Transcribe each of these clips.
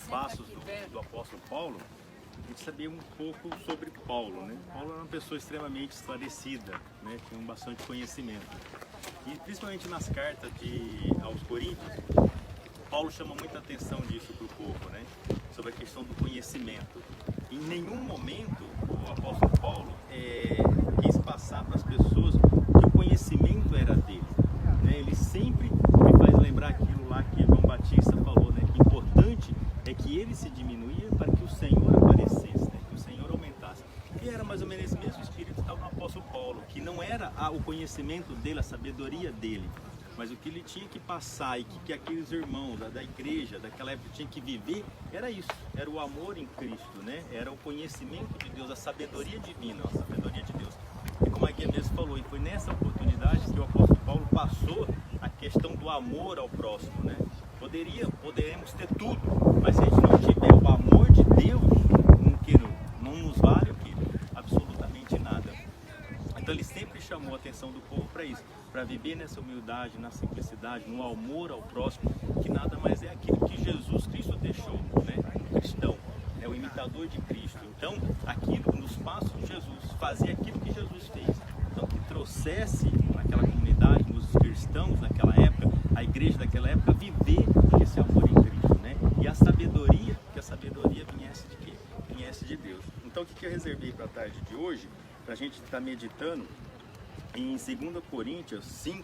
passos do apóstolo Paulo, a gente sabia um pouco sobre Paulo, né? Paulo era uma pessoa extremamente esclarecida, né? Tinha bastante conhecimento. E principalmente nas cartas aos Coríntios, Paulo chama muita atenção disso para o povo, né? Sobre a questão do conhecimento. Em nenhum momento o apóstolo Paulo quis passar para as pessoas que o conhecimento era dele, né? Ele sempre me faz lembrar aquilo lá que João Batista falou, né? Que o importante é que ele se diminuía para que o Senhor aparecesse, né? Que o Senhor aumentasse. E era mais ou menos esse mesmo espírito que estava no apóstolo Paulo, que não era o conhecimento dele, a sabedoria dele, mas o que ele tinha que passar e que aqueles irmãos da igreja daquela época tinham que viver, era isso, era o amor em Cristo, né? Era o conhecimento de Deus, a sabedoria divina, a sabedoria de Deus. E como a guia mesmo falou, e foi nessa oportunidade que o apóstolo Paulo passou a questão do amor ao próximo, né? Poderemos ter tudo, mas se a gente não tiver o amor de Deus, não nos vale o que? Absolutamente nada. Então ele sempre chamou a atenção do povo para isso, para viver nessa humildade, na simplicidade, no amor ao próximo, que nada mais é aquilo que Jesus Cristo deixou, né? O cristão, é o imitador de Cristo. Então, aquilo nos passos de Jesus, fazer aquilo que Jesus fez. Então, que trouxesse naquela comunidade, nos cristãos naquela época, a igreja daquela época, viver esse amor em Cristo, né? E a sabedoria, que a sabedoria viesse de quê? Viesse de Deus. Então, o que eu reservei para a tarde de hoje, para a gente estar meditando em 2 Coríntios 5,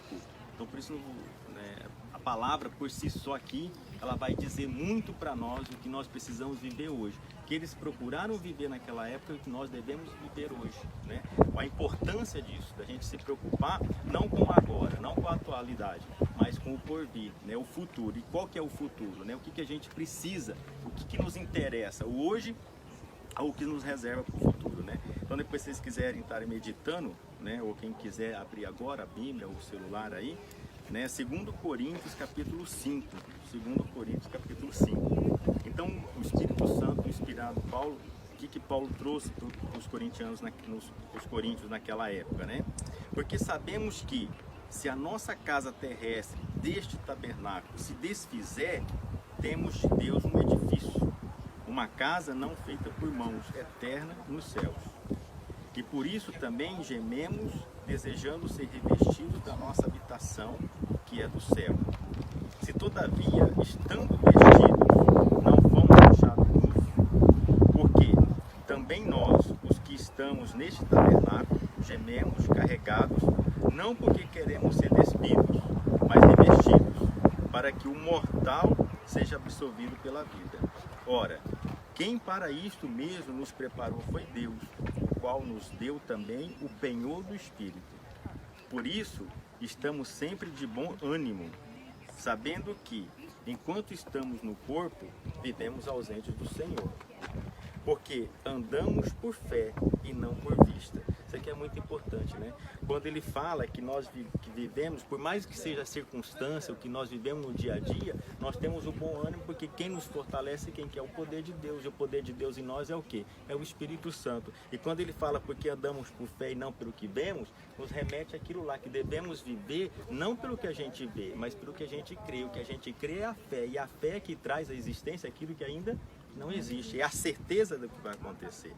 então por isso né, a palavra por si só aqui, ela vai dizer muito para nós o que nós precisamos viver hoje, que eles procuraram viver naquela época e que nós devemos viver hoje, né? A importância disso, da gente se preocupar não com o agora, não com a atualidade, mas com o porvir, né? O futuro. E qual que é o futuro, né? O que a gente precisa, o que nos interessa, o hoje ou o que nos reserva para o futuro, né? Então depois, se vocês quiserem estar meditando, né, ou quem quiser abrir agora a Bíblia, o celular aí, né, 2 Coríntios capítulo 5, 2 Coríntios capítulo 5. Então o Espírito Santo, inspirado Paulo, o que Paulo trouxe para os corintianos, os coríntios naquela época, né? Porque sabemos que se a nossa casa terrestre deste tabernáculo se desfizer, temos de Deus um edifício, uma casa não feita por mãos, eterna nos céus. E por isso também gememos, desejando ser revestidos da nossa habitação, que é do céu. Se todavia, estando vestidos, não fomos achados nus, porque também nós, os que estamos neste tabernáculo, gememos carregados, não porque queremos ser despidos, mas revestidos, para que o mortal seja absorvido pela vida. Ora, quem para isto mesmo nos preparou foi Deus, o qual nos deu também o penhor do Espírito. Por isso, estamos sempre de bom ânimo, sabendo que, enquanto estamos no corpo, vivemos ausentes do Senhor. Porque andamos por fé e não por vista. Isso aqui é muito importante, né? Quando ele fala que nós vivemos, por mais que seja a circunstância, o que nós vivemos no dia a dia, nós temos o bom ânimo, porque quem nos fortalece, quem quer o poder de Deus. E o poder de Deus em nós é o quê? É o Espírito Santo. E quando ele fala porque andamos por fé e não pelo que vemos, nos remete àquilo lá, que devemos viver não pelo que a gente vê, mas pelo que a gente crê. O que a gente crê é a fé. E a fé que traz à existência aquilo que ainda não existe, é a certeza do que vai acontecer.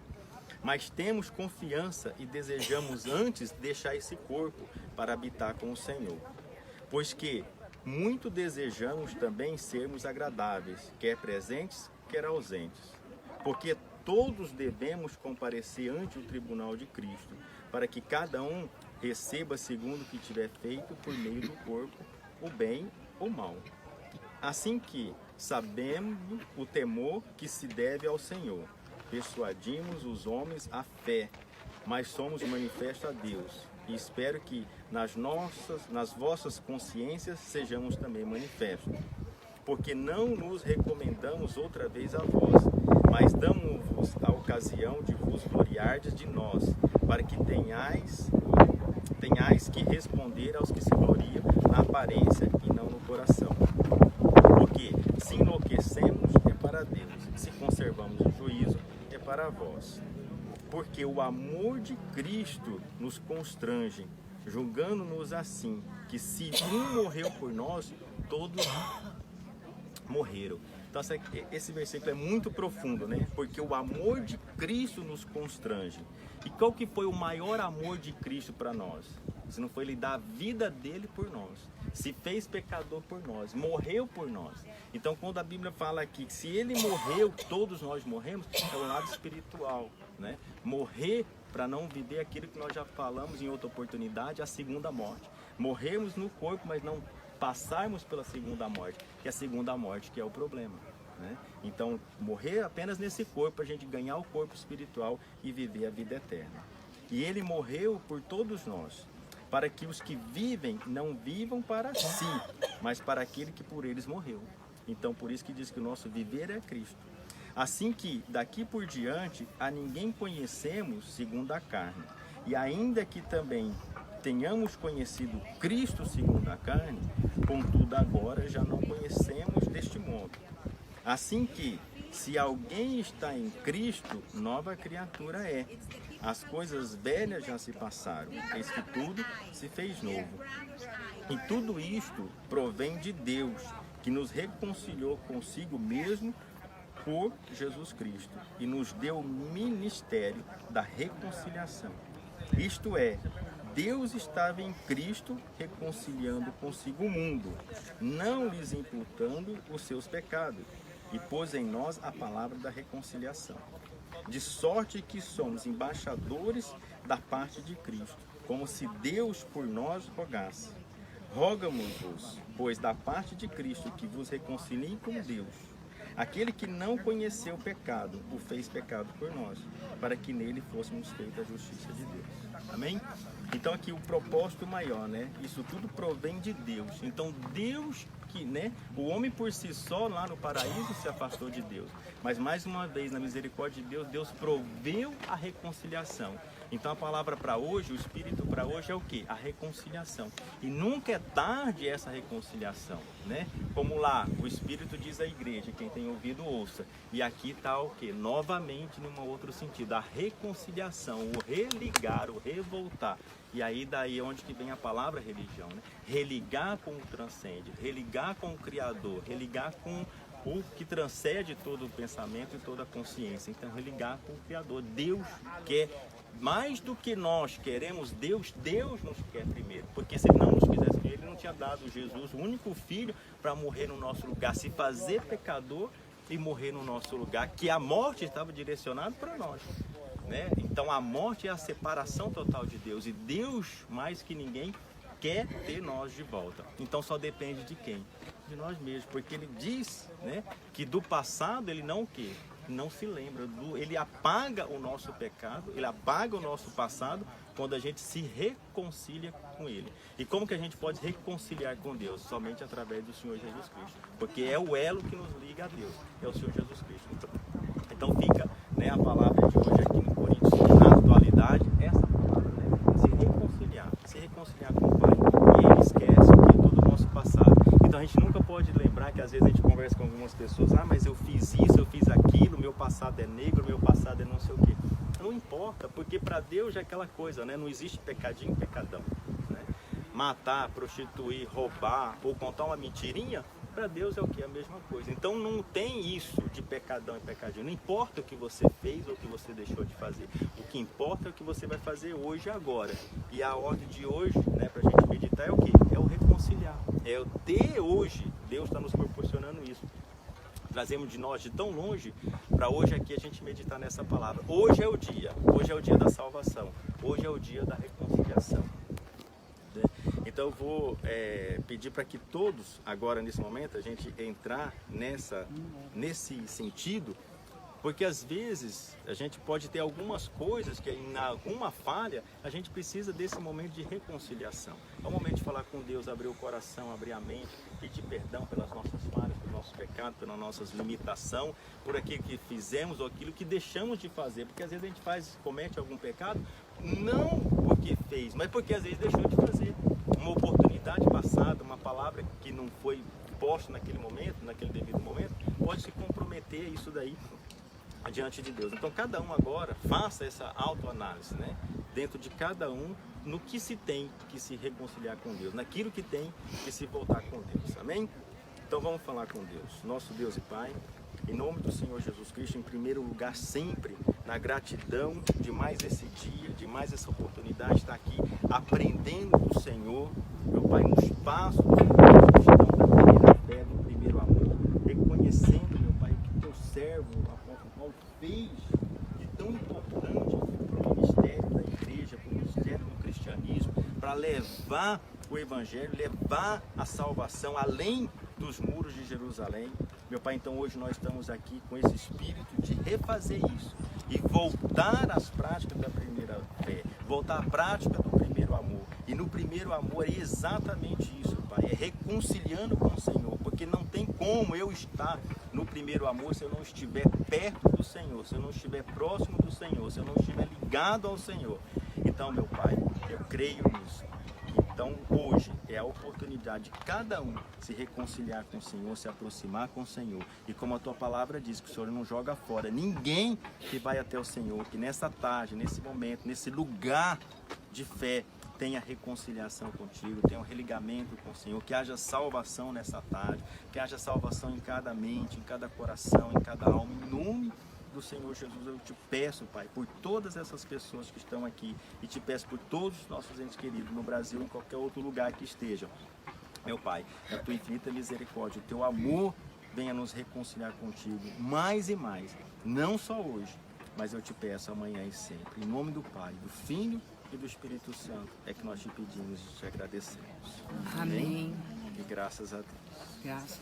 Mas temos confiança e desejamos antes deixar esse corpo para habitar com o Senhor. Pois que muito desejamos também sermos agradáveis, quer presentes, quer ausentes. Porque todos devemos comparecer ante o tribunal de Cristo, para que cada um receba segundo o que tiver feito por meio do corpo, o bem ou mal. Assim que sabemos o temor que se deve ao Senhor, persuadimos os homens à fé, mas somos manifestos a Deus. E espero que nas vossas consciências sejamos também manifestos. Porque não nos recomendamos outra vez a vós, mas damos-vos a ocasião de vos gloriardes de nós, para que tenhais que responder aos que se gloriam na aparência e não no coração. Porque se enlouquecemos, é para Deus, se conservamos o juízo, é para vós. Porque o amor de Cristo nos constrange, julgando-nos assim, que se um morreu por nós, todos morreram. Então esse versículo é muito profundo, né? Porque o amor de Cristo nos constrange. E qual que foi o maior amor de Cristo para nós? Se não foi Ele dar a vida dele por nós, se fez pecador por nós, morreu por nós. Então quando a Bíblia fala aqui que se Ele morreu, todos nós morremos, é o lado espiritual, né? Morrer para não viver aquilo que nós já falamos em outra oportunidade, a segunda morte. Morrermos no corpo, mas não passarmos pela segunda morte, que é a segunda morte que é o problema, né? Então morrer apenas nesse corpo, a gente ganhar o corpo espiritual e viver a vida eterna. E Ele morreu por todos nós, para que os que vivem não vivam para si, mas para aquele que por eles morreu. Então por isso que diz que o nosso viver é Cristo. Assim que daqui por diante a ninguém conhecemos segundo a carne. E ainda que também tenhamos conhecido Cristo segundo a carne, contudo agora já não conhecemos deste modo. Assim que, se alguém está em Cristo, nova criatura é. As coisas velhas já se passaram, eis que tudo se fez novo. E tudo isto provém de Deus, que nos reconciliou consigo mesmo por Jesus Cristo e nos deu o ministério da reconciliação. Isto é, Deus estava em Cristo reconciliando consigo o mundo, não lhes imputando os seus pecados, e pôs em nós a palavra da reconciliação. De sorte que somos embaixadores da parte de Cristo, como se Deus por nós rogasse. Rogamos-vos, pois da parte de Cristo, que vos reconcilie com Deus. Aquele que não conheceu o pecado, o fez pecado por nós, para que nele fôssemos feitos a justiça de Deus. Amém? Então aqui o propósito maior, né? Isso tudo provém de Deus. Então Deus que, né? O homem por si só lá no paraíso se afastou de Deus. Mas mais uma vez, na misericórdia de Deus, Deus proveu a reconciliação. Então a palavra para hoje, o Espírito para hoje é o quê? A reconciliação. E nunca é tarde essa reconciliação, né? Como lá, o Espírito diz à igreja, quem tem ouvido ouça. E aqui está o quê? Novamente, num outro sentido, a reconciliação, o religar, o revoltar. E aí daí é onde que vem a palavra religião, né? Religar com o transcende, religar com o Criador, religar com o que transcende todo o pensamento e toda a consciência. Então religar com o Criador. Deus quer mais do que nós queremos Deus nos quer primeiro. Porque se Ele não nos quisesse primeiro, Ele não tinha dado Jesus, o único Filho, para morrer no nosso lugar, se fazer pecador e morrer no nosso lugar, que a morte estava direcionada para nós, né? Então a morte é a separação total de Deus, e Deus, mais que ninguém, quer ter nós de volta. Então só depende de quem? De nós mesmos, porque Ele diz, né, que do passado Ele não o quê? Não se lembra, Ele apaga o nosso pecado, Ele apaga o nosso passado quando a gente se reconcilia com Ele. E como que a gente pode reconciliar com Deus? Somente através do Senhor Jesus Cristo, porque é o elo que nos liga a Deus, é o Senhor Jesus Cristo. Então fica, né, a palavra de hoje aqui no Coríntios, na atualidade, essa palavra, né, se reconciliar com o Pai, e Ele esquece o que todo o nosso passado. Então a gente nunca pode lembrar que às vezes a gente conversa com algumas pessoas, mas eu fiz isso, eu fiz aquilo, meu passado é negro, meu passado é não sei o quê. Não importa, porque para Deus é aquela coisa, né? Não existe pecadinho e pecadão, né? Matar, prostituir, roubar ou contar uma mentirinha, para Deus é o que? A mesma coisa. Então não tem isso de pecadão e pecadinho. Não importa o que você fez ou o que você deixou de fazer. O que importa é o que você vai fazer hoje e agora. E a ordem de hoje, né, para a gente meditar é o quê? É o reconciliar. É o ter hoje. Deus está nos proporcionando isso. Trazemos de nós de tão longe para hoje aqui a gente meditar nessa palavra. Hoje é o dia da salvação. Hoje é o dia da reconciliação. Então eu vou pedir para que todos, agora nesse momento, a gente entrar nesse sentido, porque às vezes a gente pode ter algumas coisas que em alguma falha a gente precisa desse momento de reconciliação. É o momento de falar com Deus, abrir o coração, abrir a mente, pedir perdão pelas nossas falhas, pelos nossos pecados, pelas nossas limitações, por aquilo que fizemos ou aquilo que deixamos de fazer, porque às vezes a gente comete algum pecado não porque fez, mas porque às vezes deixou de fazer. Uma oportunidade passada, uma palavra que não foi posta naquele momento, naquele devido momento, pode se comprometer isso daí diante de Deus. Então cada um agora faça essa autoanálise, né? Dentro de cada um, no que se tem que se reconciliar com Deus, naquilo que tem que se voltar com Deus, amém? Então vamos falar com Deus, nosso Deus e Pai, em nome do Senhor Jesus Cristo, em primeiro lugar sempre, na gratidão de mais esse dia, de mais essa oportunidade de estar aqui aprendendo do Senhor, meu Pai, nos passos da primeira fé, do primeiro amor, reconhecendo, meu Pai, o que teu servo, o apóstolo Paulo, fez de tão importante para o ministério da igreja, para o ministério do cristianismo, para levar o Evangelho, levar a salvação além dos muros de Jerusalém. Meu Pai, então hoje nós estamos aqui com esse espírito de refazer isso e voltar às práticas da primeira fé, voltar à prática do primeiro amor. E no primeiro amor é exatamente isso, Pai, é reconciliando com o Senhor, porque não tem como eu estar no primeiro amor se eu não estiver perto do Senhor, se eu não estiver próximo do Senhor, se eu não estiver ligado ao Senhor. Então, meu Pai, eu creio nisso. Então hoje é a oportunidade de cada um se reconciliar com o Senhor, se aproximar com o Senhor. E como a tua palavra diz, que o Senhor não joga fora ninguém que vai até o Senhor, que nessa tarde, nesse momento, nesse lugar de fé, tenha reconciliação contigo, tenha um religamento com o Senhor, que haja salvação nessa tarde, que haja salvação em cada mente, em cada coração, em cada alma, em nome do Senhor Jesus. Eu te peço, Pai, por todas essas pessoas que estão aqui, e te peço por todos os nossos entes queridos no Brasil, em qualquer outro lugar que estejam. Meu Pai, a tua infinita misericórdia, o teu amor venha nos reconciliar contigo mais e mais, não só hoje, mas eu te peço amanhã e sempre. Em nome do Pai, do Filho e do Espírito Santo é que nós te pedimos e te agradecemos. Amém. E graças a Deus. Graças.